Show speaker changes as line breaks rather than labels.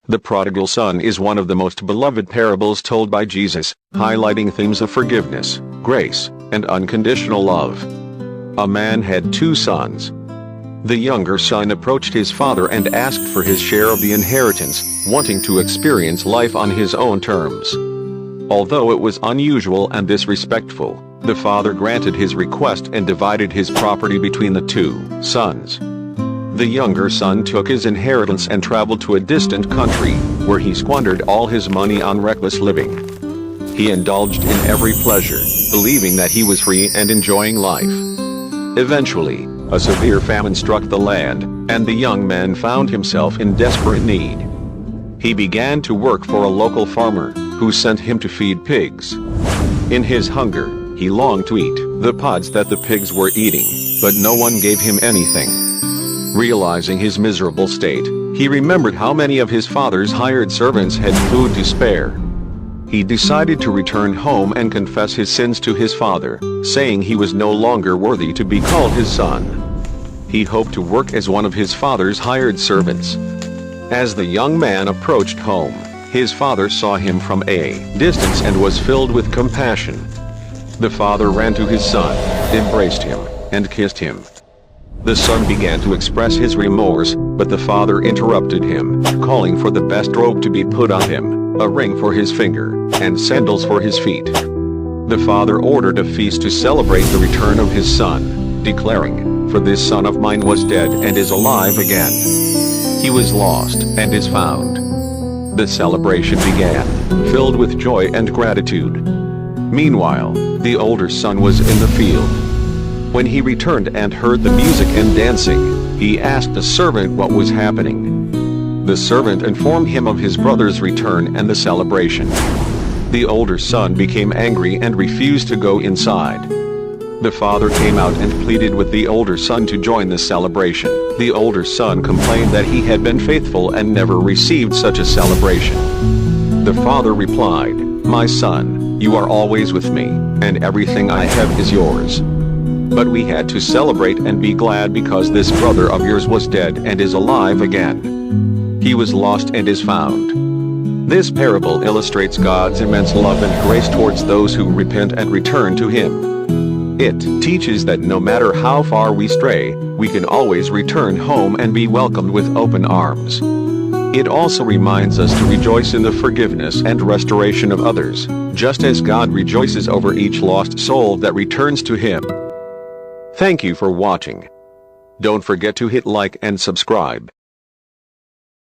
The Prodigal Son is one of the most beloved parables told by Jesus, highlighting themes of forgiveness, grace, and unconditional love. A man had two sons. The younger son approached his father and asked for his share of the inheritance, wanting to experience life on his own terms. Although it was unusual and disrespectful, the father granted his request and divided his property between the two sons. The younger son took his inheritance and traveled to a distant country, where he squandered all his money on reckless living. He indulged in every pleasure, believing that he was free and enjoying life. Eventually, a severe famine struck the land, and the young man found himself in desperate need. He began to work for a local farmer, who sent him to feed pigs. In his hunger, he longed to eat the pods that the pigs were eating, but no one gave him anything. Realizing his miserable state, he remembered how many of his father's hired servants had food to spare. He decided to return home and confess his sins to his father, saying he was no longer worthy to be called his son. He hoped to work as one of his father's hired servants. As the young man approached home, his father saw him from a distance and was filled with compassion. The father ran to his son, embraced him, and kissed him. The son began to express his remorse, but the father interrupted him, calling for the best robe to be put on him, a ring for his finger, and sandals for his feet. The father ordered a feast to celebrate the return of his son, declaring, "For this son of mine was dead and is alive again. He was lost and is found." The celebration began, filled with joy and gratitude. Meanwhile, the older son was in the field. When he returned and heard the music and dancing, he asked the servant what was happening. The servant informed him of his brother's return and the celebration. The older son became angry and refused to go inside. The father came out and pleaded with the older son to join the celebration. The older son complained that he had been faithful and never received such a celebration. The father replied, "My son, you are always with me, and everything I have is yours. But we had to celebrate and be glad because this brother of yours was dead and is alive again. He was lost and is found." This parable illustrates God's immense love and grace towards those who repent and return to Him. It teaches that no matter how far we stray, we can always return home and be welcomed with open arms. It also reminds us to rejoice in the forgiveness and restoration of others, just as God rejoices over each lost soul that returns to Him. Thank you for watching. Don't forget to hit like and subscribe.